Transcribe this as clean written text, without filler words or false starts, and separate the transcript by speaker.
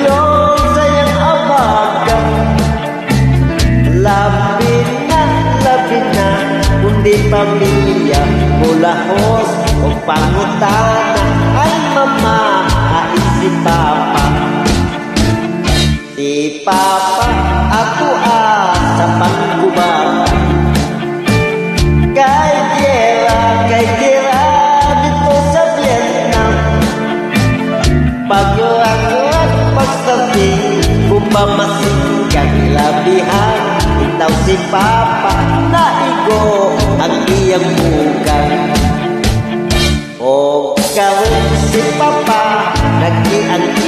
Speaker 1: Yung sayang abagan, labi na, kundi pamilya, mulahos o pangutana. Ay mama, ay si papa. Si papa, ako sa panggubata. Kay Gera, dito sa Vietnam. Paglalat, pagsabi, bumamasin labihan. Itaw si papa, naigo ang iyang bukan. O gawin si papa, nag-iang